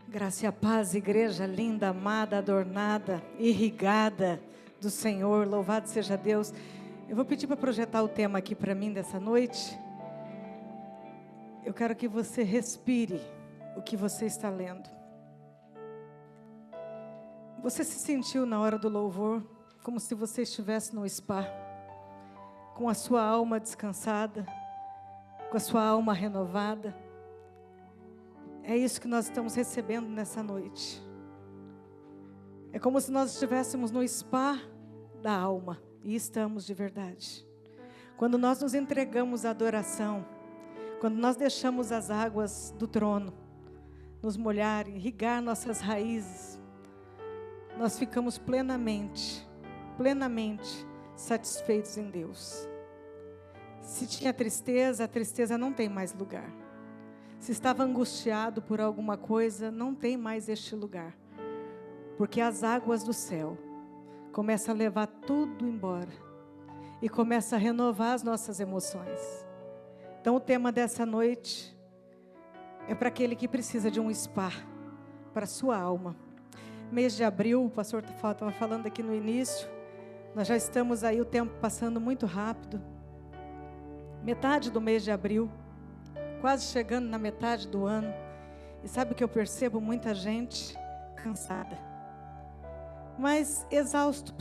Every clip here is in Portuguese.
Graça e a paz, igreja linda, amada, adornada, irrigada do Senhor, louvado seja Deus. Eu vou pedir para projetar o tema aqui para mim dessa noite. Eu quero que você respire o que você está lendo. Você se sentiu na hora do louvor como se você estivesse no spa, com a sua alma descansada, com a sua alma renovada? É isso que nós estamos recebendo nessa noite. É como se nós estivéssemos no spa da alma, e estamos de verdade. Quando nós nos entregamos à adoração, quando nós deixamos as águas do trono nos molhar, irrigar nossas raízes, nós ficamos plenamente satisfeitos em Deus. Se tinha tristeza, a tristeza não tem mais lugar. Se estava angustiado por alguma coisa, não tem mais este lugar. Porque as águas do céu começam a levar tudo embora. E começam a renovar as nossas emoções. Então o tema dessa noite é para aquele que precisa de um spa, para a sua alma. Mês de abril, o pastor estava falando aqui no início, nós já estamos aí, o tempo passando muito rápido. Metade do mês de abril. Quase chegando na metade do ano. E sabe o que eu percebo? Muita gente cansada. Mas exausto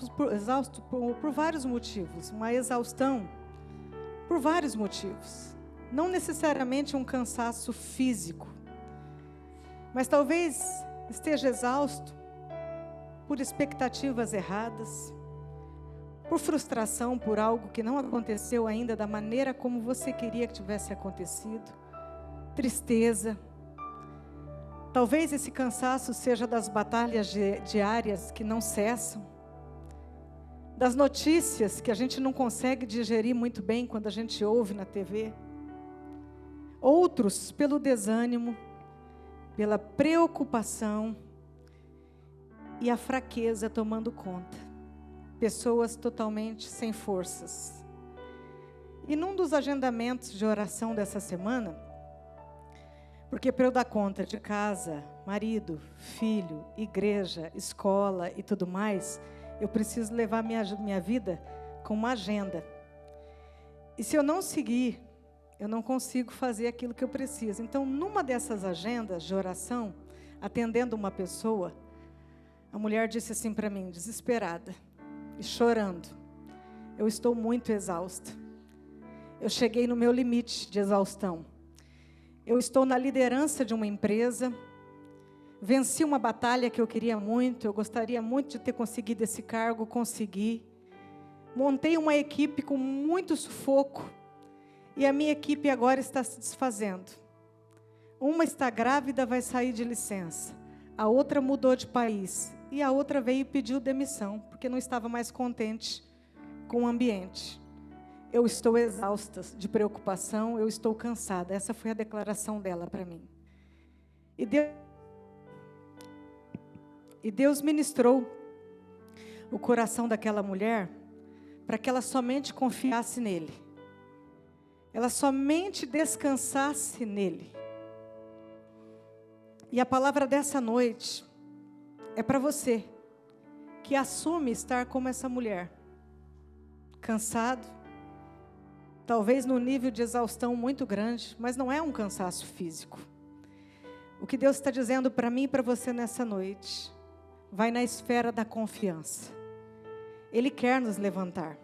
por vários motivos. Uma exaustão por vários motivos. Não necessariamente um cansaço físico. Mas talvez esteja exausto por expectativas erradas. Por frustração por algo que não aconteceu ainda da maneira como você queria que tivesse acontecido. Tristeza. Talvez esse cansaço seja das batalhas diárias que não cessam. Das notícias que a gente não consegue digerir muito bem quando a gente ouve na TV. Outros pelo desânimo, pela preocupação e a fraqueza tomando conta. Pessoas totalmente sem forças. E num dos agendamentos de oração dessa semana, porque para eu dar conta de casa, marido, filho, igreja, escola e tudo mais, eu preciso levar minha vida com uma agenda. E se eu não seguir, eu não consigo fazer aquilo que eu preciso. Então, numa dessas agendas de oração, atendendo uma pessoa, a mulher disse assim para mim, desesperada e chorando: eu estou muito exausta. Eu cheguei no meu limite de exaustão. Eu estou na liderança de uma empresa, venci uma batalha que eu queria muito, eu gostaria muito de ter conseguido esse cargo, consegui. Montei uma equipe com muito sufoco, e a minha equipe agora está se desfazendo. Uma está grávida, vai sair de licença. A outra mudou de país, e a outra veio e pediu demissão, porque não estava mais contente com o ambiente. Eu estou exausta de preocupação, eu estou cansada. Essa foi a declaração dela para mim. E Deus ministrou o coração daquela mulher para que ela somente confiasse nele. Ela somente descansasse nele. E a palavra dessa noite é para você que assume estar como essa mulher. Cansado. Talvez num nível de exaustão muito grande, mas não é um cansaço físico. O que Deus está dizendo para mim e para você nessa noite, vai na esfera da confiança. Ele quer nos levantar.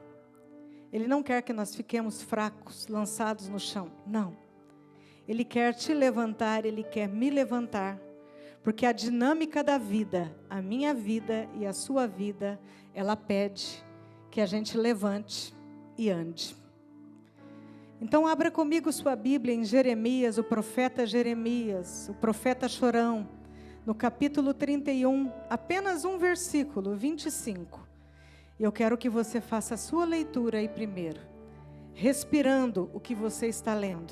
Ele não quer que nós fiquemos fracos, lançados no chão. Não. Ele quer te levantar, Ele quer me levantar. Porque a dinâmica da vida, a minha vida e a sua vida, ela pede que a gente levante e ande. Então abra comigo sua Bíblia em Jeremias, o profeta chorão, no capítulo 31, apenas um versículo, 25. E eu quero que você faça a sua leitura aí primeiro, respirando o que você está lendo.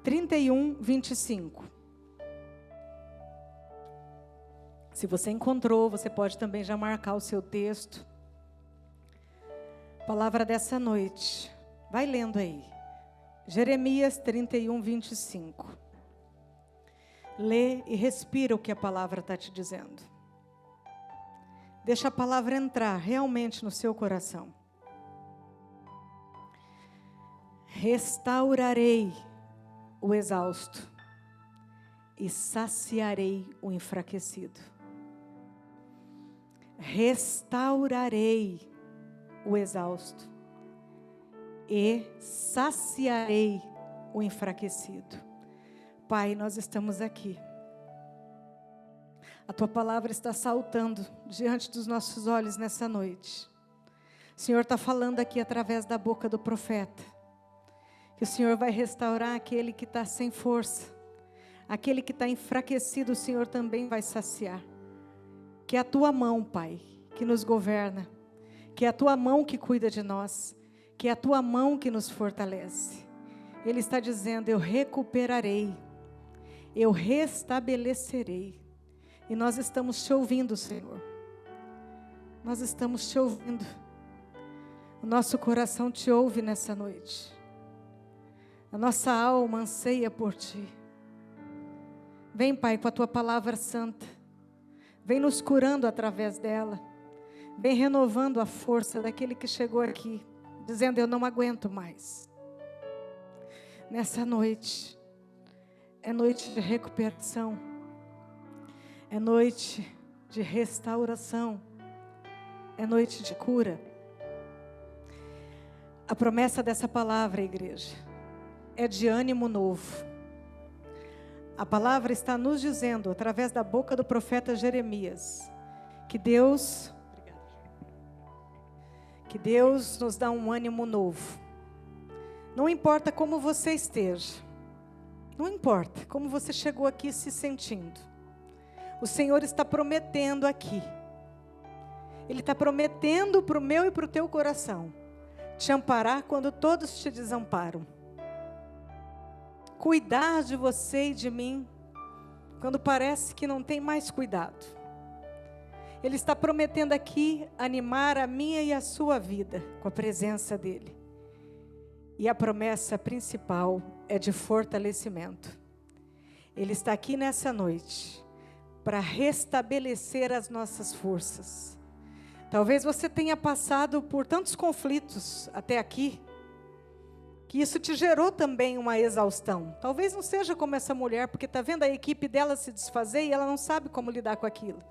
31, 25. Se você encontrou, você pode também já marcar o seu texto. Palavra dessa noite. Vai lendo aí. Jeremias 31, 25. Lê e respira o que a palavra está te dizendo. Deixa a palavra entrar realmente no seu coração. Restaurarei o exausto e saciarei o enfraquecido. Restaurarei o exausto e saciarei o enfraquecido. Pai, nós estamos aqui. A Tua palavra está saltando diante dos nossos olhos nessa noite. O Senhor está falando aqui através da boca do profeta, que o Senhor vai restaurar aquele que está sem força, aquele que está enfraquecido, o Senhor também vai saciar. Que é a Tua mão, Pai, que nos governa, que é a Tua mão que cuida de nós, que é a Tua mão que nos fortalece. Ele está dizendo: eu recuperarei, eu restabelecerei. E nós estamos te ouvindo, Senhor. Nós estamos te ouvindo. O nosso coração te ouve nessa noite. A nossa alma anseia por Ti. Vem, Pai, com a Tua palavra santa. Vem nos curando através dela. Vem renovando a força daquele que chegou aqui, dizendo: eu não aguento mais. Nessa noite, é noite de recuperação, é noite de restauração, é noite de cura. A promessa dessa palavra, igreja, é de ânimo novo. A palavra está nos dizendo, através da boca do profeta Jeremias, que Deus nos dá um ânimo novo. Não importa como você esteja, não importa como você chegou aqui se sentindo, o Senhor está prometendo aqui, Ele está prometendo para o meu e para o teu coração, te amparar quando todos te desamparam, cuidar de você e de mim, quando parece que não tem mais cuidado. Ele está prometendo aqui animar a minha e a sua vida com a presença dEle. E a promessa principal é de fortalecimento. Ele está aqui nessa noite para restabelecer as nossas forças. Talvez você tenha passado por tantos conflitos até aqui, que isso te gerou também uma exaustão. Talvez não seja como essa mulher, porque está vendo a equipe dela se desfazer e ela não sabe como lidar com aquilo.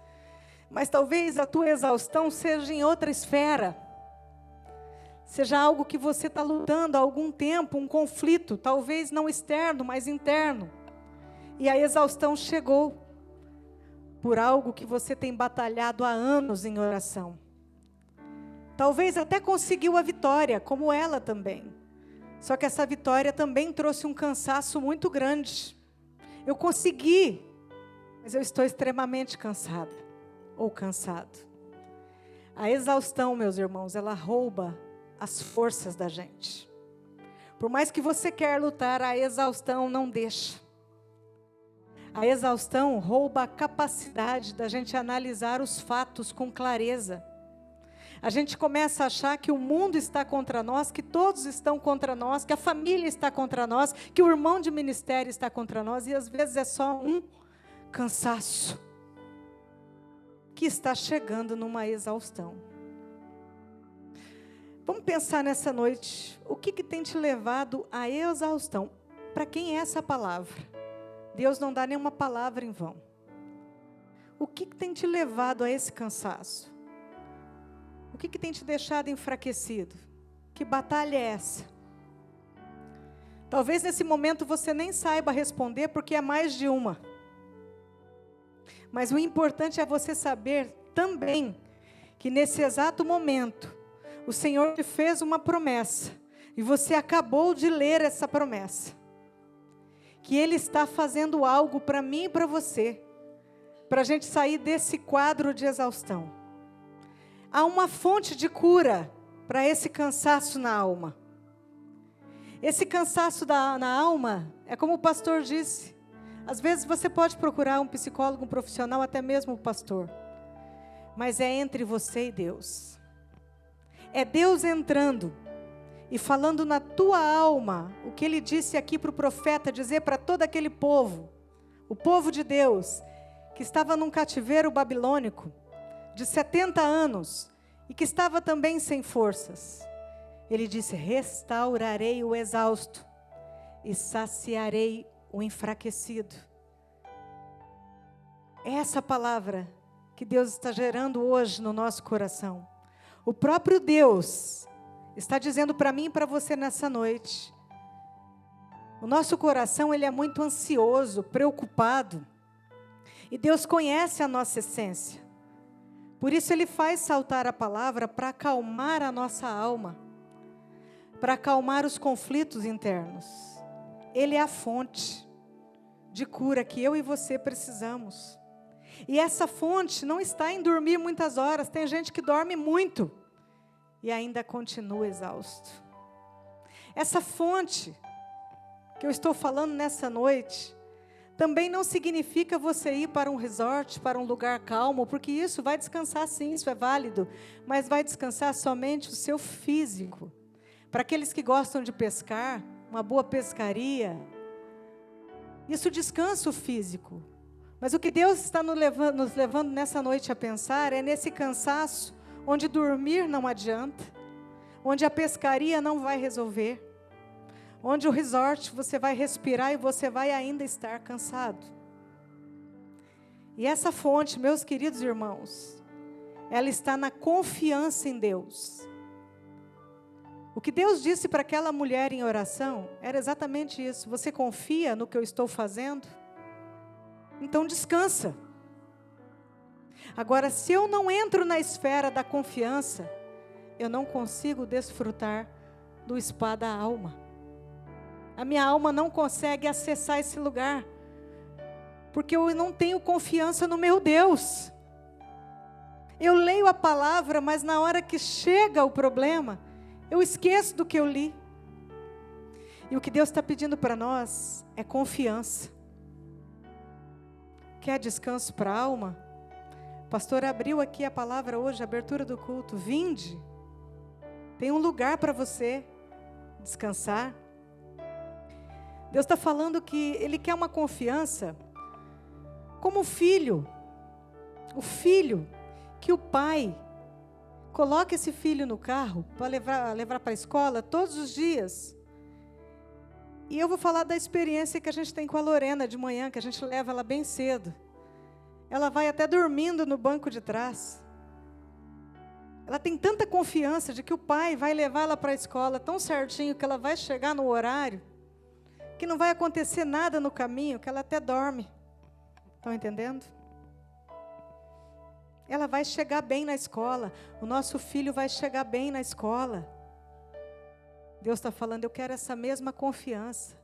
Mas talvez a tua exaustão seja em outra esfera. Seja algo que você está lutando há algum tempo, um conflito, talvez não externo, mas interno. E a exaustão chegou por algo que você tem batalhado há anos em oração. Talvez até conseguiu a vitória, como ela também. Só que essa vitória também trouxe um cansaço muito grande. Eu consegui, mas eu estou extremamente cansada ou cansado. A exaustão, meus irmãos, ela rouba as forças da gente. Por mais que você quer lutar, a exaustão não deixa. A exaustão rouba a capacidade da gente analisar os fatos com clareza. A gente começa a achar que o mundo está contra nós, que todos estão contra nós, que a família está contra nós, que o irmão de ministério está contra nós, e às vezes é só um cansaço que está chegando numa exaustão. Vamos pensar nessa noite, o que tem te levado à exaustão? Para quem é essa palavra? Deus não dá nenhuma palavra em vão. O que tem te levado a esse cansaço? O que tem te deixado enfraquecido? Que batalha é essa? Talvez nesse momento você nem saiba responder, porque é mais de uma. Mas o importante é você saber também que nesse exato momento o Senhor te fez uma promessa e você acabou de ler essa promessa. Que Ele está fazendo algo para mim e para você, para a gente sair desse quadro de exaustão. Há uma fonte de cura para esse cansaço na alma. Esse cansaço na alma, é como o pastor disse, às vezes você pode procurar um psicólogo, um profissional, até mesmo o pastor, mas é entre você e Deus. É Deus entrando e falando na tua alma, o que Ele disse aqui para o profeta, dizer para todo aquele povo, o povo de Deus, que estava num cativeiro babilônico de 70 anos e que estava também sem forças. Ele disse: restaurarei o exausto e saciarei o enfraquecido. É essa palavra que Deus está gerando hoje no nosso coração. O próprio Deus está dizendo para mim e para você nessa noite. O nosso coração, ele é muito ansioso, preocupado. E Deus conhece a nossa essência. Por isso Ele faz saltar a palavra para acalmar a nossa alma. Para acalmar os conflitos internos. Ele é a fonte de cura que eu e você precisamos. E essa fonte não está em dormir muitas horas. Tem gente que dorme muito e ainda continua exausto. Essa fonte que eu estou falando nessa noite também não significa você ir para um resort, para um lugar calmo, porque isso vai descansar sim, isso é válido, mas vai descansar somente o seu físico. Para aqueles que gostam de pescar, uma boa pescaria, isso descansa o físico. Mas o que Deus está nos levando nessa noite a pensar é nesse cansaço, onde dormir não adianta, onde a pescaria não vai resolver, onde o resort você vai respirar e você vai ainda estar cansado. E essa fonte, meus queridos irmãos, ela está na confiança em Deus. O que Deus disse para aquela mulher em oração era exatamente isso. Você confia no que eu estou fazendo? Então descansa. Agora, se eu não entro na esfera da confiança, eu não consigo desfrutar do spa da alma. A minha alma não consegue acessar esse lugar, porque eu não tenho confiança no meu Deus. Eu leio a palavra, mas na hora que chega o problema, eu esqueço do que eu li. E o que Deus está pedindo para nós é confiança. Quer descanso para a alma? O pastor abriu aqui a palavra hoje, a abertura do culto. Vinde. Tem um lugar para você descansar. Deus está falando que Ele quer uma confiança como o filho que o pai coloca esse filho no carro para levar para a escola todos os dias. E eu vou falar da experiência que a gente tem com a Lorena de manhã, que a gente leva ela bem cedo. Ela vai até dormindo no banco de trás. Ela tem tanta confiança de que o pai vai levar ela para a escola tão certinho que ela vai chegar no horário, que não vai acontecer nada no caminho, que ela até dorme. Estão entendendo? Ela vai chegar bem na escola. O nosso filho vai chegar bem na escola. Deus está falando, eu quero essa mesma confiança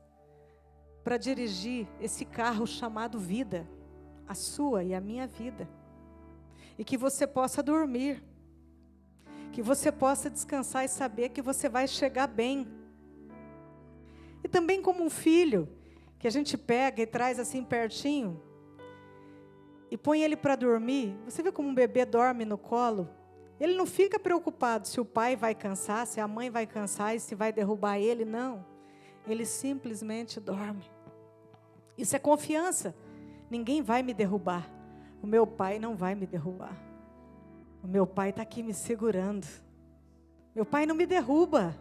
para dirigir esse carro chamado vida, a sua e a minha vida. E que você possa dormir, que você possa descansar e saber que você vai chegar bem. E também como um filho, que a gente pega e traz assim pertinho, e põe ele para dormir. Você vê como um bebê dorme no colo? Ele não fica preocupado se o pai vai cansar, se a mãe vai cansar e se vai derrubar ele, não. Ele simplesmente dorme. Isso é confiança. Ninguém vai me derrubar. O meu pai não vai me derrubar. O meu pai está aqui me segurando. Meu pai não me derruba.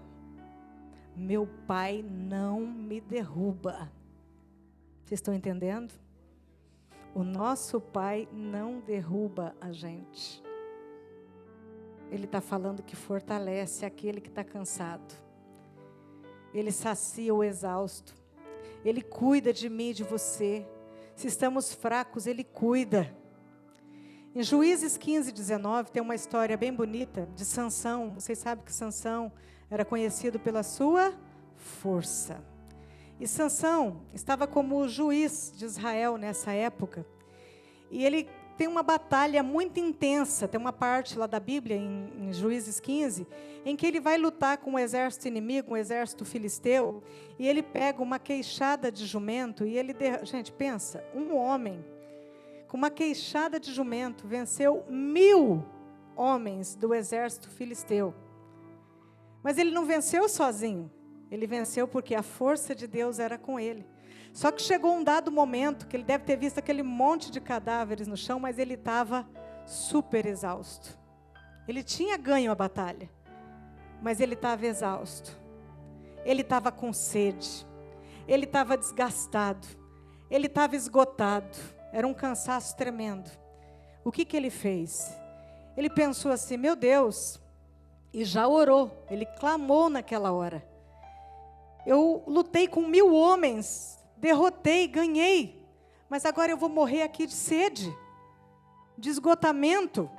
Meu pai não me derruba. Vocês estão entendendo? O nosso pai não derruba a gente. Ele está falando que fortalece aquele que está cansado. Ele sacia o exausto. Ele cuida de mim e de você. Se estamos fracos, Ele cuida. Em Juízes 15, 19, tem uma história bem bonita de Sansão. Vocês sabem que Sansão era conhecido pela sua força. E Sansão estava como juiz de Israel nessa época. E ele tem uma batalha muito intensa. Tem uma parte lá da Bíblia, em Juízes 15, em que ele vai lutar com um exército inimigo, um exército filisteu. E ele pega uma queixada de jumento e ele... Gente, pensa, um homem com uma queixada de jumento venceu 1000 homens do exército filisteu. Mas ele não venceu sozinho. Ele venceu porque a força de Deus era com ele. Só que chegou um dado momento que ele deve ter visto aquele monte de cadáveres no chão, mas ele estava super exausto. Ele tinha ganho a batalha, mas ele estava exausto. Ele estava com sede. Ele estava desgastado. Ele estava esgotado. Era um cansaço tremendo. O que ele fez? Ele pensou assim, meu Deus, e já orou. Ele clamou naquela hora. Eu lutei com 1000 homens, derrotei, ganhei, mas agora eu vou morrer aqui de sede, de esgotamento.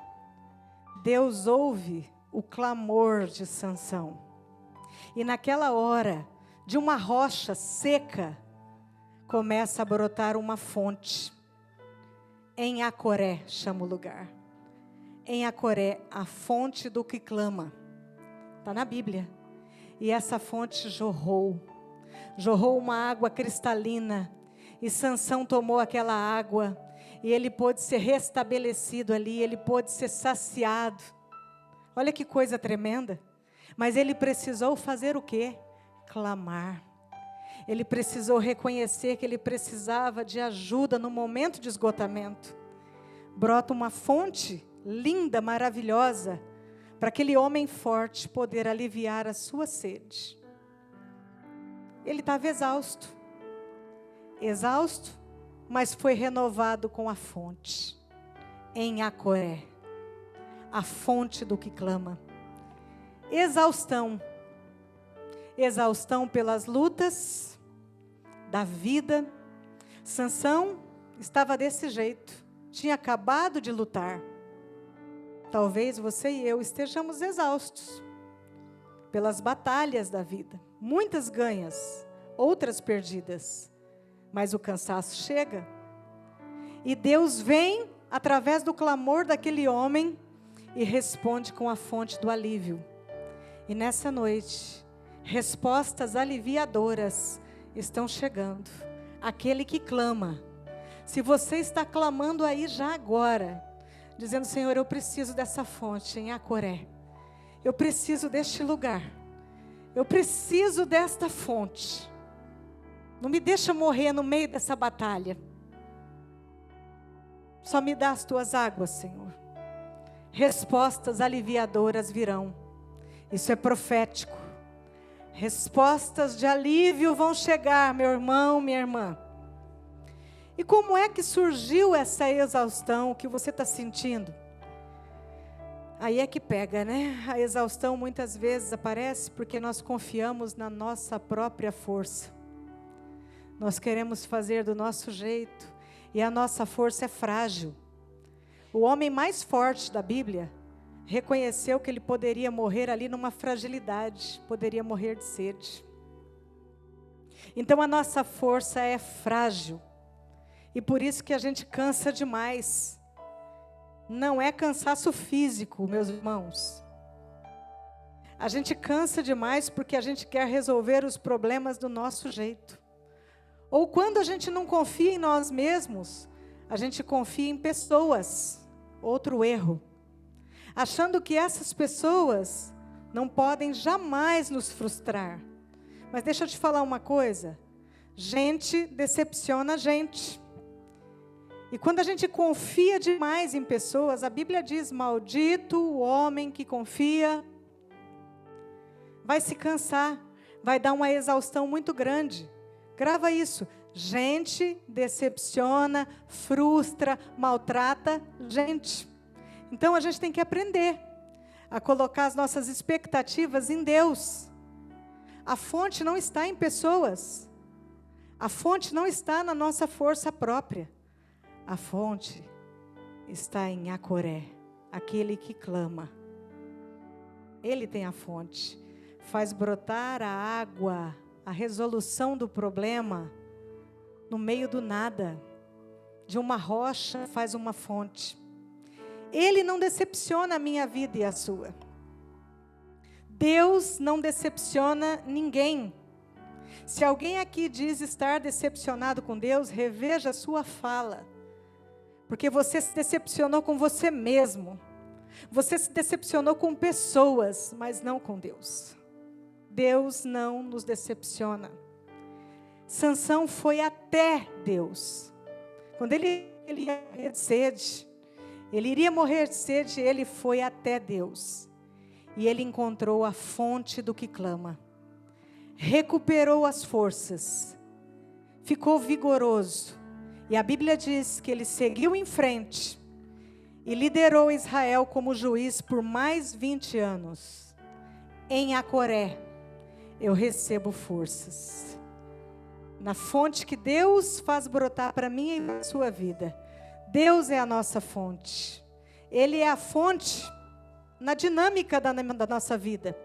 Deus ouve o clamor de Sansão. E naquela hora, de uma rocha seca, começa a brotar uma fonte. Em Acoré, chama o lugar. Em Acoré, a fonte do que clama. Está na Bíblia. E essa fonte jorrou uma água cristalina, e Sansão tomou aquela água, e ele pôde ser restabelecido ali, ele pôde ser saciado. Olha que coisa tremenda. Mas ele precisou fazer o quê? Clamar. Ele precisou reconhecer que ele precisava de ajuda no momento de esgotamento. Brota uma fonte linda, maravilhosa, para aquele homem forte poder aliviar a sua sede. Ele estava exausto, mas foi renovado com a fonte, em Acoré, a fonte do que clama. Exaustão pelas lutas da vida. Sansão estava desse jeito, tinha acabado de lutar. Talvez você e eu estejamos exaustos pelas batalhas da vida. Muitas ganhas, outras perdidas. Mas o cansaço chega. E Deus vem através do clamor daquele homem e responde com a fonte do alívio. E nessa noite, respostas aliviadoras estão chegando. Aquele que clama. Se você está clamando aí já agora, dizendo, Senhor, eu preciso dessa fonte em Acoré. Eu preciso deste lugar. Eu preciso desta fonte. Não me deixa morrer no meio dessa batalha. Só me dá as tuas águas, Senhor. Respostas aliviadoras virão. Isso é profético. Respostas de alívio vão chegar, meu irmão, minha irmã. E como é que surgiu essa exaustão que você está sentindo? Aí é que pega, né? A exaustão muitas vezes aparece porque nós confiamos na nossa própria força. Nós queremos fazer do nosso jeito e a nossa força é frágil. O homem mais forte da Bíblia reconheceu que ele poderia morrer ali numa fragilidade, poderia morrer de sede. Então a nossa força é frágil. E por isso que a gente cansa demais. Não é cansaço físico, meus irmãos. A gente cansa demais porque a gente quer resolver os problemas do nosso jeito. Ou quando a gente não confia em nós mesmos, a gente confia em pessoas. Outro erro. Achando que essas pessoas não podem jamais nos frustrar. Mas deixa eu te falar uma coisa. Gente decepciona a gente. E quando a gente confia demais em pessoas, a Bíblia diz, maldito o homem que confia, vai se cansar, vai dar uma exaustão muito grande. Grava isso, gente decepciona, frustra, maltrata gente. Então a gente tem que aprender a colocar as nossas expectativas em Deus. A fonte não está em pessoas, a fonte não está na nossa força própria. A fonte está em Acoré, aquele que clama. Ele tem a fonte, faz brotar a água, a resolução do problema, no meio do nada. De uma rocha faz uma fonte. Ele não decepciona a minha vida e a sua. Deus não decepciona ninguém. Se alguém aqui diz estar decepcionado com Deus, reveja a sua fala. Porque você se decepcionou com você mesmo. Você se decepcionou com pessoas, mas não com Deus. Deus não nos decepciona. Sansão foi até Deus. Quando ele ia morrer de sede, ele iria morrer de sede, ele foi até Deus. E ele encontrou a fonte do que clama. Recuperou as forças. Ficou vigoroso. E a Bíblia diz que ele seguiu em frente. E liderou Israel como juiz por mais 20 anos. Em Acoré, eu recebo forças. Na fonte que Deus faz brotar para mim e para a sua vida. Deus é a nossa fonte. Ele é a fonte na dinâmica da nossa vida.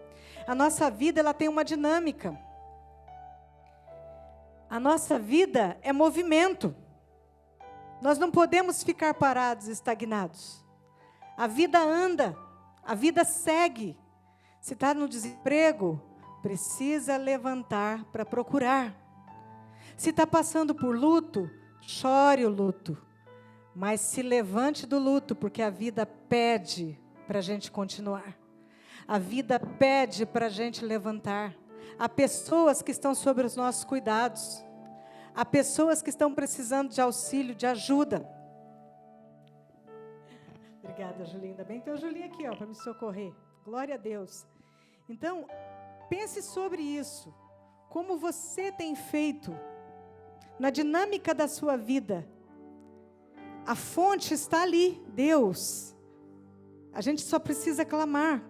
A nossa vida, ela tem uma dinâmica. A nossa vida é movimento. Nós não podemos ficar parados, estagnados. A vida anda, a vida segue. Se está no desemprego, precisa levantar para procurar. Se está passando por luto, chore o luto. Mas se levante do luto, porque a vida pede para a gente continuar. A vida pede para a gente levantar. Há pessoas que estão sob os nossos cuidados. Há pessoas que estão precisando de auxílio, de ajuda. Obrigada, Julinha. Ainda bem que tem o Julinho aqui, para me socorrer. Glória a Deus. Então, pense sobre isso. Como você tem feito na dinâmica da sua vida. A fonte está ali, Deus. A gente só precisa clamar.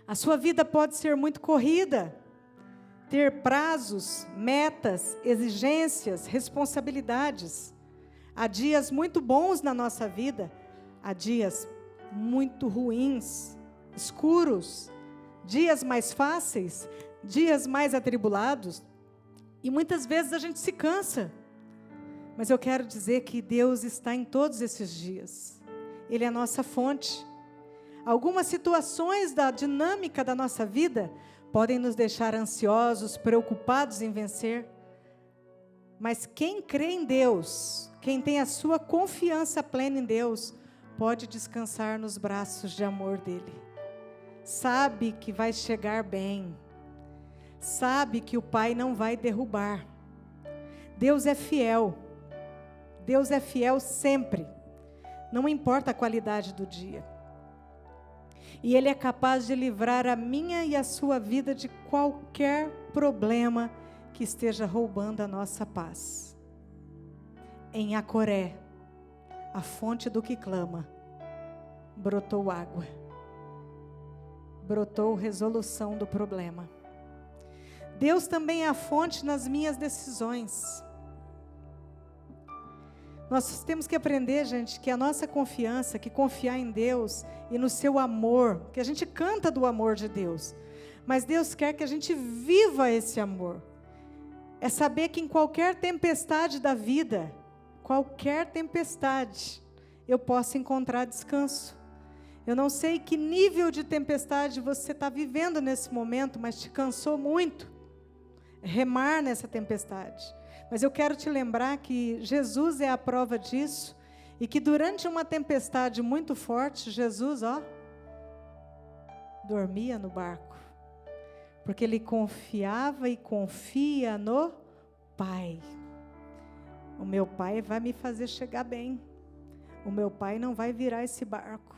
A sua vida pode ser muito corrida, ter prazos, metas, exigências, responsabilidades. Há dias muito bons na nossa vida, há dias muito ruins, escuros, dias mais fáceis, dias mais atribulados. E muitas vezes a gente se cansa. Mas eu quero dizer que Deus está em todos esses dias. Ele é a nossa fonte. Algumas situações da dinâmica da nossa vida podem nos deixar ansiosos, preocupados em vencer. Mas quem crê em Deus, quem tem a sua confiança plena em Deus, pode descansar nos braços de amor dEle. Sabe que vai chegar bem. Sabe que o Pai não vai derrubar. Deus é fiel. Deus é fiel sempre. Não importa a qualidade do dia. E Ele é capaz de livrar a minha e a sua vida de qualquer problema que esteja roubando a nossa paz. Em Acoré, a fonte do que clama, brotou água. Brotou resolução do problema. Deus também é a fonte nas minhas decisões. Nós temos que aprender, gente, que a nossa confiança, que confiar em Deus e no seu amor, que a gente canta do amor de Deus, mas Deus quer que a gente viva esse amor. É saber que em qualquer tempestade da vida, qualquer tempestade, eu posso encontrar descanso. Eu não sei que nível de tempestade você está vivendo nesse momento, mas te cansou muito remar nessa tempestade. Mas eu quero te lembrar que Jesus é a prova disso, e que durante uma tempestade muito forte, Jesus, dormia no barco, porque Ele confiava e confia no Pai. O meu Pai vai me fazer chegar bem, o meu Pai não vai virar esse barco.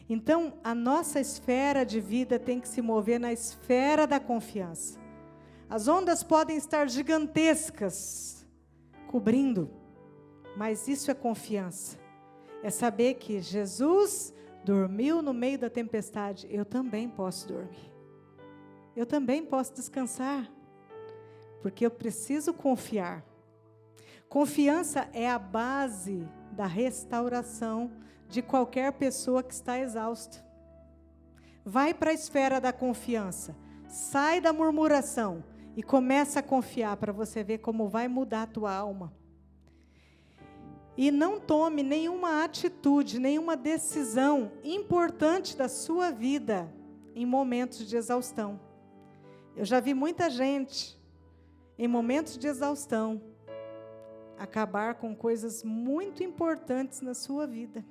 Então, a nossa esfera de vida tem que se mover na esfera da confiança. As ondas podem estar gigantescas, cobrindo, mas isso é confiança. É saber que Jesus dormiu no meio da tempestade, eu também posso dormir. Eu também posso descansar, porque eu preciso confiar. Confiança é a base da restauração de qualquer pessoa que está exausta. Vai para a esfera da confiança, sai da murmuração e começa a confiar para você ver como vai mudar a tua alma. E não tome nenhuma atitude, nenhuma decisão importante da sua vida em momentos de exaustão. Eu já vi muita gente, em momentos de exaustão, acabar com coisas muito importantes na sua vida,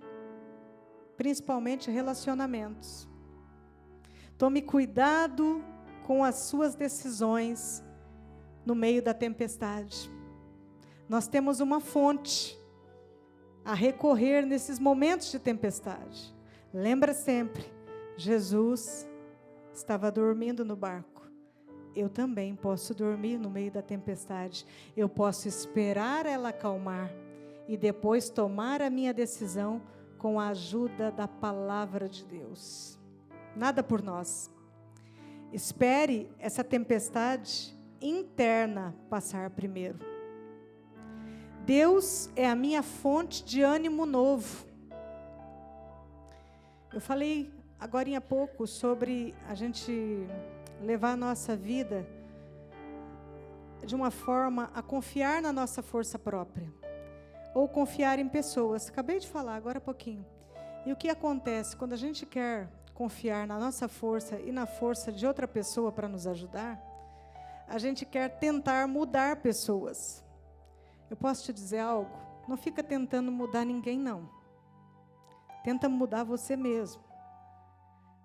principalmente relacionamentos. Tome cuidado com as suas decisões, no meio da tempestade. Nós temos uma fonte a recorrer nesses momentos de tempestade. Lembra sempre, Jesus estava dormindo no barco. Eu também posso dormir no meio da tempestade. Eu posso esperar ela acalmar e depois tomar a minha decisão com a ajuda da palavra de Deus. Nada por nós. Espere essa tempestade interna passar primeiro. Deus é a minha fonte de ânimo novo. Eu falei agora há pouco sobre a gente levar a nossa vida de uma forma a confiar na nossa força própria, ou confiar em pessoas. Acabei de falar agora há pouquinho. E o que acontece quando a gente quer confiar na nossa força e na força de outra pessoa para nos ajudar? A gente quer tentar mudar pessoas. Eu posso te dizer algo? Não fica tentando mudar ninguém, não. Tenta mudar você mesmo.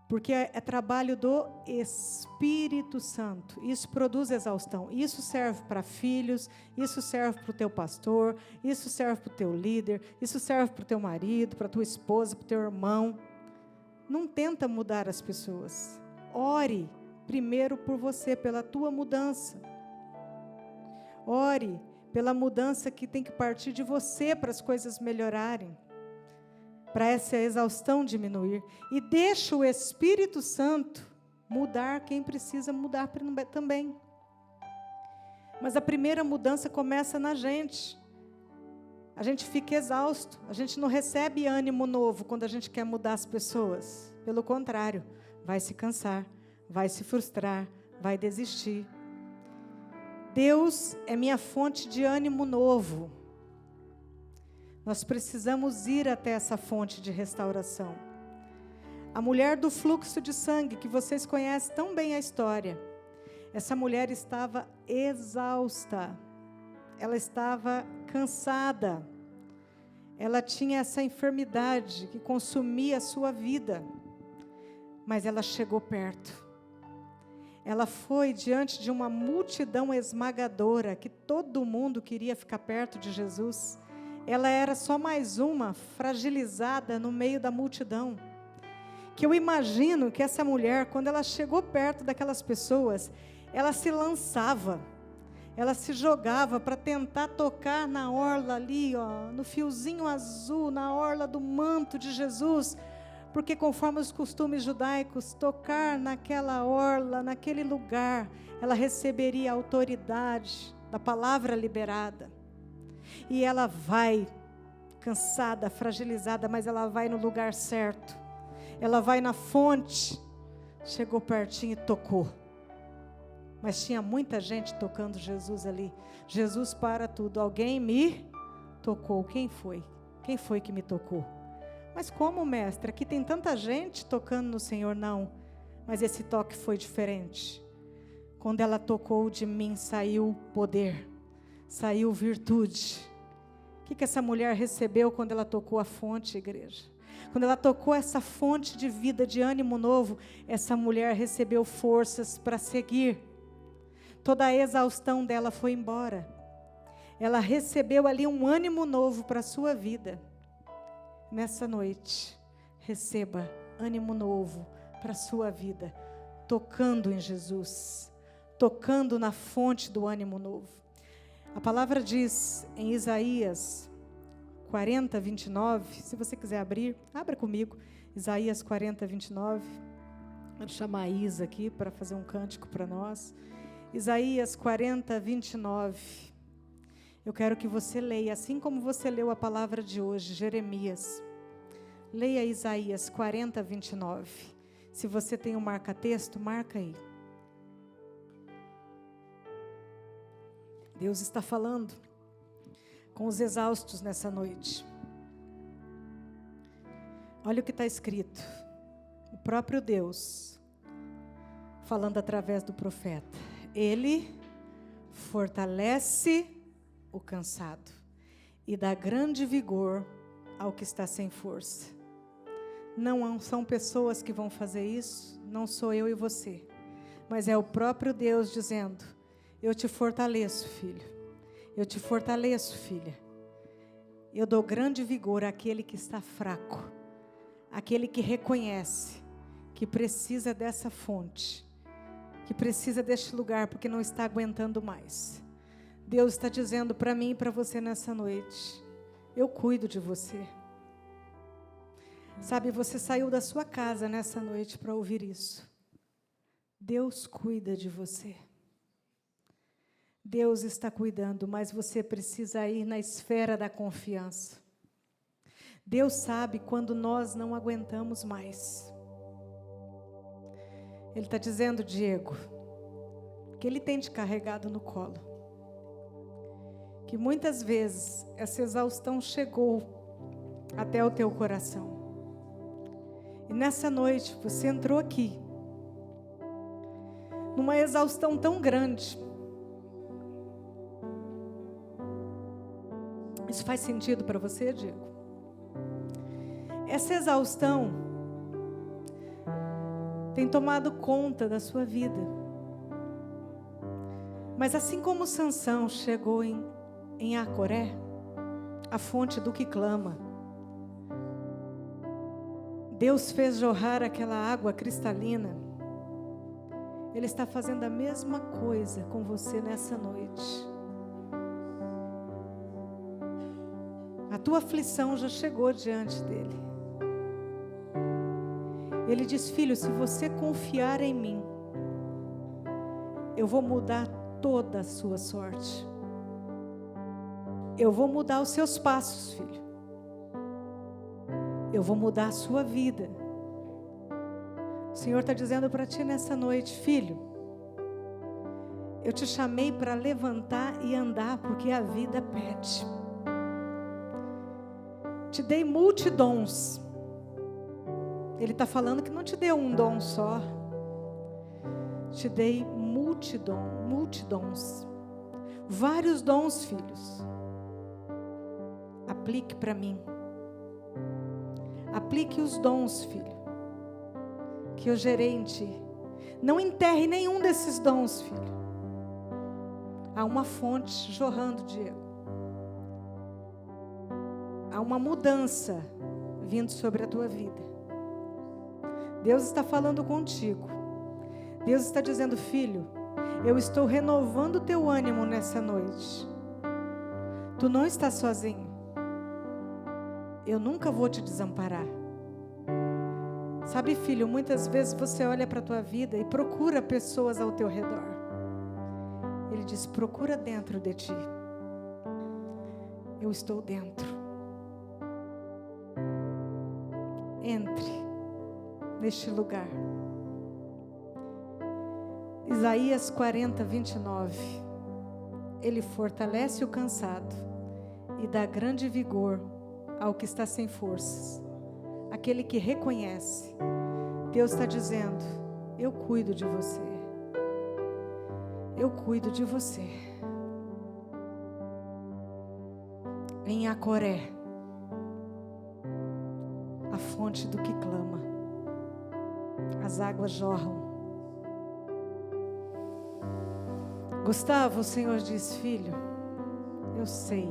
Porque é trabalho do Espírito Santo. Isso produz exaustão. Isso serve para filhos, isso serve para o teu pastor, isso serve para o teu líder, isso serve para o teu marido, para a tua esposa, para o teu irmão. Não tenta mudar as pessoas. Ore primeiro por você, pela tua mudança. Ore pela mudança que tem que partir de você para as coisas melhorarem, para essa exaustão diminuir. E deixa o Espírito Santo mudar quem precisa mudar também. Mas a primeira mudança começa na gente. A gente fica exausto, a gente não recebe ânimo novo quando a gente quer mudar as pessoas. Pelo contrário, vai se cansar, vai se frustrar, vai desistir. Deus é minha fonte de ânimo novo. Nós precisamos ir até essa fonte de restauração. A mulher do fluxo de sangue, que vocês conhecem tão bem a história, essa mulher estava exausta, ela estava cansada, ela tinha essa enfermidade que consumia a sua vida, mas ela chegou perto. Ela foi diante de uma multidão esmagadora, que todo mundo queria ficar perto de Jesus. Ela era só mais uma fragilizada no meio da multidão. Que eu imagino que essa mulher, quando ela chegou perto daquelas pessoas, ela se lançava, ela se jogava para tentar tocar na orla ali, ó, no fiozinho azul, na orla do manto de Jesus, porque conforme os costumes judaicos, tocar naquela orla, naquele lugar, ela receberia a autoridade da palavra liberada. E ela vai, cansada, fragilizada, mas ela vai no lugar certo. Ela vai na fonte, chegou pertinho e tocou. Mas tinha muita gente tocando Jesus ali. Jesus para tudo. Alguém me tocou. Quem foi? Quem foi que me tocou? Mas como, mestre? Aqui tem tanta gente tocando no Senhor. Não, mas esse toque foi diferente. Quando ela tocou de mim, saiu poder, saiu virtude. O que essa mulher recebeu quando ela tocou a fonte, igreja? Quando ela tocou essa fonte de vida, de ânimo novo, essa mulher recebeu forças para seguir. Toda a exaustão dela foi embora. Ela recebeu ali um ânimo novo para a sua vida. Nessa noite, receba ânimo novo para a sua vida, tocando em Jesus, tocando na fonte do ânimo novo. A palavra diz em Isaías 40, 29, se você quiser abrir, abra comigo, Isaías 40, 29, vou chamar a Isa aqui para fazer um cântico para nós. Isaías 40, 29, eu quero que você leia, assim como você leu a palavra de hoje, Jeremias. Leia Isaías 40, 29. Se você tem um marca-texto, marca aí. Deus está falando com os exaustos nessa noite. Olha o que está escrito. O próprio Deus, falando através do profeta. Ele fortalece o cansado e dá grande vigor ao que está sem força. Não são pessoas que vão fazer isso, não sou eu e você, mas é o próprio Deus dizendo: Eu te fortaleço, filho. Eu te fortaleço, filha. Eu dou grande vigor àquele que está fraco, àquele que reconhece que precisa dessa fonte, que precisa deste lugar porque não está aguentando mais. Deus está dizendo para mim e para você nessa noite: eu cuido de você. Sabe, você saiu da sua casa nessa noite para ouvir isso. Deus cuida de você. Deus está cuidando, mas você precisa ir na esfera da confiança. Deus sabe quando nós não aguentamos mais. Ele está dizendo, Diego, que Ele tem te carregado no colo. Que muitas vezes essa exaustão chegou até o teu coração. E nessa noite você entrou aqui, numa exaustão tão grande. Isso faz sentido para você, Diego? Essa exaustão tem tomado conta da sua vida. Mas assim como Sansão chegou em Acoré, a fonte do que clama, Deus fez jorrar aquela água cristalina. Ele está fazendo a mesma coisa com você nessa noite. A tua aflição já chegou diante dele. Ele diz, filho, se você confiar em mim, eu vou mudar toda a sua sorte. Eu vou mudar os seus passos, filho. Eu vou mudar a sua vida. O Senhor está dizendo para ti nessa noite, filho, eu te chamei para levantar e andar, porque a vida pede. Te dei multidons. Ele está falando que não te deu um dom só. Te dei multidons. Vários dons, filhos. Aplique para mim. Aplique os dons, filho, que eu gerei em ti. Não enterre nenhum desses dons, filho. Há uma fonte jorrando, Diego. Há uma mudança vindo sobre a tua vida. Deus está falando contigo. Deus está dizendo, filho, eu estou renovando o teu ânimo nessa noite. Tu não estás sozinho. Eu nunca vou te desamparar. Sabe, filho, muitas vezes você olha para a tua vida e procura pessoas ao teu redor. Ele diz, procura dentro de ti. Eu estou dentro. Entre neste lugar. Isaías 40, 29. Ele fortalece o cansado e dá grande vigor ao que está sem forças. Aquele que reconhece. Deus está dizendo, eu cuido de você. Eu cuido de você. Em Acoré, a fonte do que clama, as águas jorram. Gustavo, o Senhor diz, filho, eu sei